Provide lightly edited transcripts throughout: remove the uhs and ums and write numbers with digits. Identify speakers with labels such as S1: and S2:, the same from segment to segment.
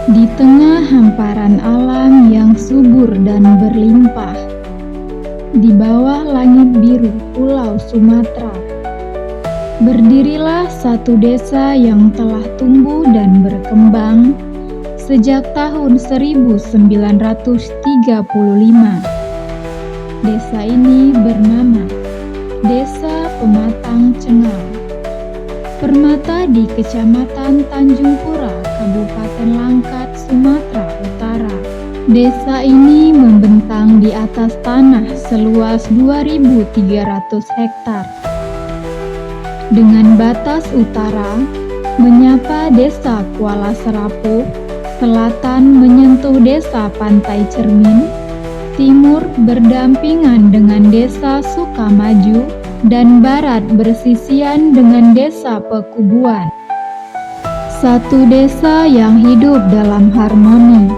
S1: Di tengah hamparan alam yang subur dan berlimpah, di bawah langit biru Pulau Sumatera, berdirilah satu desa yang telah tumbuh dan berkembang sejak tahun 1935. Desa ini bernama Desa Pematang Cengal. Permata di Kecamatan Tanjung Pura, Kabupaten Langkat, Sumatera Utara. Desa ini membentang di atas tanah seluas 2.300 hektar. Dengan batas utara menyapa Desa Kuala Serapuh, selatan menyentuh Desa Pantai Cermin, timur berdampingan dengan Desa Sukamaju, dan barat bersisian dengan Desa Pekubuan. Satu desa yang hidup dalam harmoni,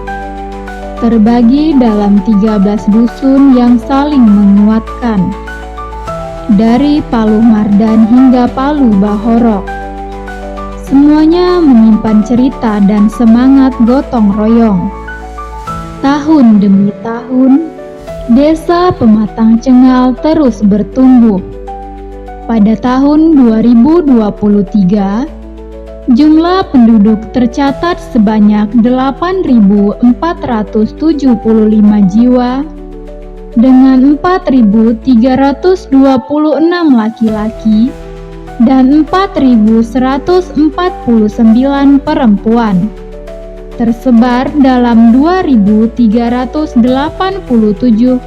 S1: terbagi dalam 13 dusun yang saling menguatkan, dari Palu Mardan hingga Palu Bahorok. Semuanya menyimpan cerita dan semangat gotong royong. Tahun demi tahun, Desa Pematang Cengal terus bertumbuh. Pada tahun 2023, jumlah penduduk tercatat sebanyak 8.475 jiwa dengan 4.326 laki-laki dan 4.149 perempuan, tersebar dalam 2.387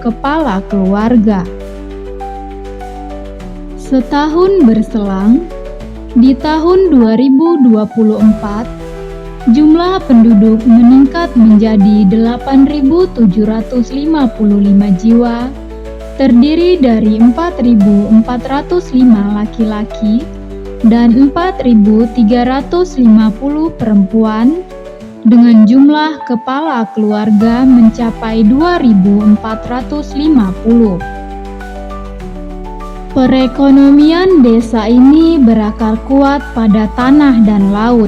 S1: kepala keluarga. Setahun berselang, di tahun 2024, jumlah penduduk meningkat menjadi 8.755 jiwa, terdiri dari 4.405 laki-laki dan 4.350 perempuan, dengan jumlah kepala keluarga mencapai 2.450. Perekonomian desa ini berakar kuat pada tanah dan laut.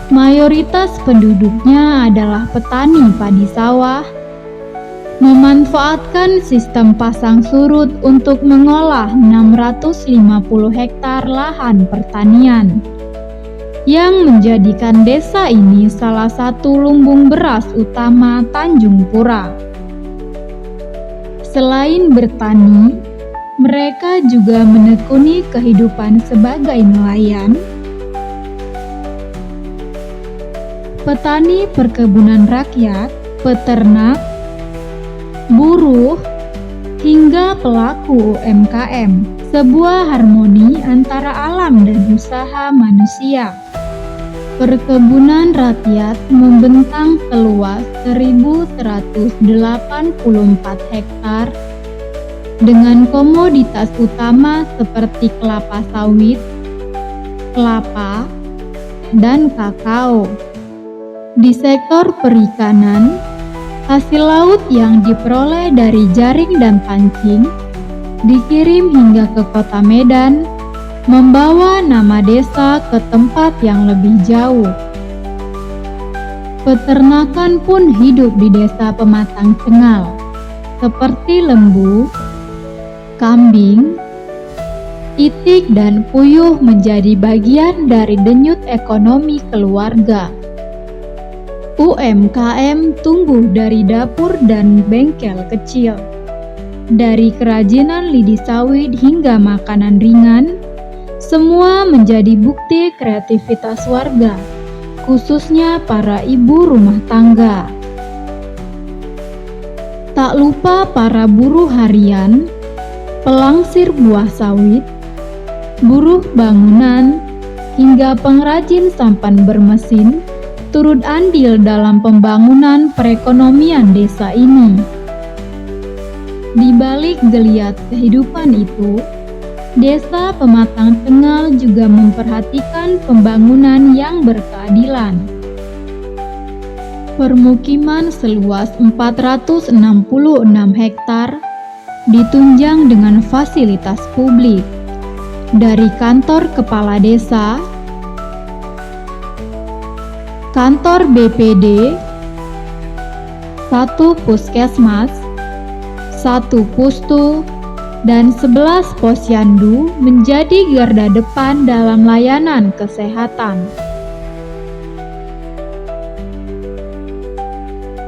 S1: Mayoritas penduduknya adalah petani padi sawah, memanfaatkan sistem pasang surut untuk mengolah 650 hektar lahan pertanian, yang menjadikan desa ini salah satu lumbung beras utama Tanjung Pura. Selain bertani, mereka juga menekuni kehidupan sebagai nelayan, petani perkebunan rakyat, peternak, buruh, hingga pelaku UMKM. Sebuah harmoni antara alam dan usaha manusia. Perkebunan rakyat membentang seluas 1.184 hektar dengan komoditas utama seperti kelapa sawit, kelapa, dan kakao. Di sektor perikanan, hasil laut yang diperoleh dari jaring dan pancing dikirim hingga ke kota Medan, membawa nama desa ke tempat yang lebih jauh. Peternakan pun hidup di Desa Pematang Cengal, seperti lembu, kambing, itik, dan puyuh menjadi bagian dari denyut ekonomi keluarga. UMKM tumbuh dari dapur dan bengkel kecil, dari kerajinan lidi sawit hingga makanan ringan. Semua menjadi bukti kreativitas warga, khususnya para ibu rumah tangga. Tak lupa para buruh harian, pelangsir buah sawit, buruh bangunan, hingga pengrajin sampan bermesin turut andil dalam pembangunan perekonomian desa ini. Di balik geliat kehidupan itu, Desa Pematang Cengal juga memperhatikan pembangunan yang berkeadilan. Permukiman seluas 466 hektar ditunjang dengan fasilitas publik, dari kantor kepala desa, kantor BPD, 1 puskesmas, 1 pustu, dan 11 posyandu menjadi garda depan dalam layanan kesehatan.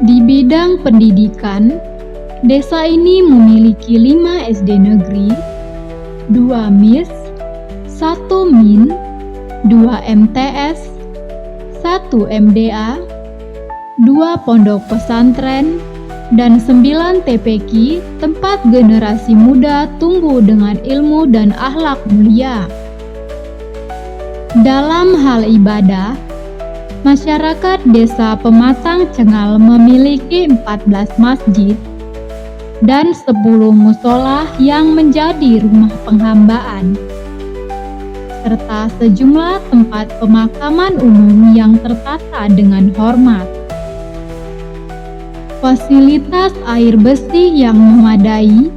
S1: Di bidang pendidikan, desa ini memiliki 5 SD negeri, 2 MIS, 1 MIN, 2 MTS, 1 MDA, 2 pondok pesantren, dan 9 TPQ, tempat generasi muda tumbuh dengan ilmu dan akhlak mulia. Dalam hal ibadah, masyarakat Desa Pematang Cengal memiliki 14 masjid dan 10 mushola yang menjadi rumah penghambaan, serta sejumlah tempat pemakaman umum yang tertata dengan hormat. Fasilitas air bersih yang memadai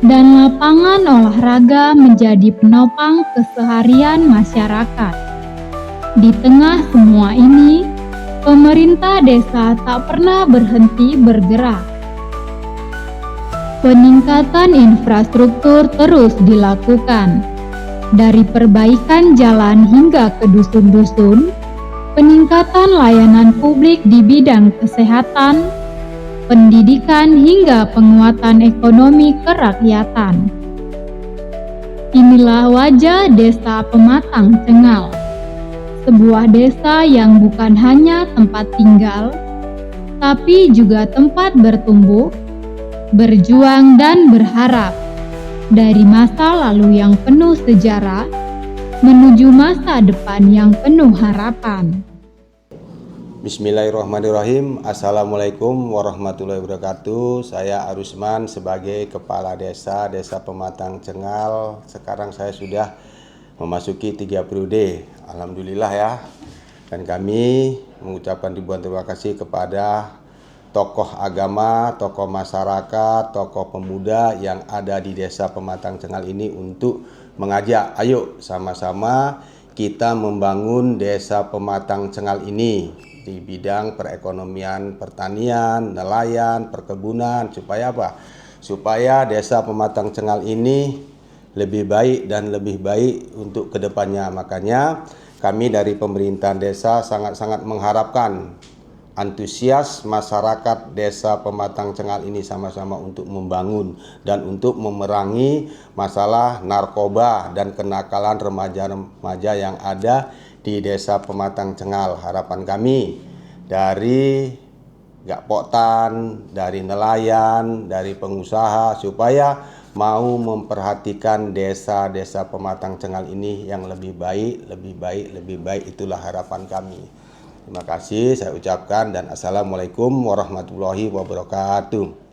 S1: dan lapangan olahraga menjadi penopang keseharian masyarakat. Di tengah semua ini, pemerintah desa tak pernah berhenti bergerak. Peningkatan infrastruktur terus dilakukan, dari perbaikan jalan hingga ke dusun-dusun, peningkatan layanan publik di bidang kesehatan, pendidikan hingga penguatan ekonomi kerakyatan. Inilah wajah Desa Pematang Cengal, sebuah desa yang bukan hanya tempat tinggal, tapi juga tempat bertumbuh, berjuang dan berharap, dari masa lalu yang penuh sejarah menuju masa depan yang penuh harapan.
S2: Bismillahirrahmanirrahim. Assalamualaikum warahmatullahi wabarakatuh. Saya Arusman sebagai Kepala Desa Pematang Cengal. Sekarang saya sudah memasuki 3 periode. Alhamdulillah ya. Dan kami mengucapkan ribuan terima kasih kepada tokoh agama, tokoh masyarakat, tokoh pemuda yang ada di Desa Pematang Cengal ini untuk mengajak, ayo sama-sama kita membangun Desa Pematang Cengal ini di bidang perekonomian, pertanian, nelayan, perkebunan, supaya apa? Supaya Desa Pematang Cengal ini lebih baik dan lebih baik untuk kedepannya. Makanya kami dari pemerintahan desa sangat-sangat mengharapkan antusias masyarakat Desa Pematang Cengal ini sama-sama untuk membangun dan untuk memerangi masalah narkoba dan kenakalan remaja-remaja yang ada di Desa Pematang Cengal. Harapan kami dari Gakpoktan, dari nelayan, dari pengusaha, supaya mau memperhatikan desa-desa Pematang Cengal ini yang lebih baik, lebih baik, lebih baik. Itulah harapan kami. Terima kasih saya ucapkan dan Assalamualaikum warahmatullahi wabarakatuh.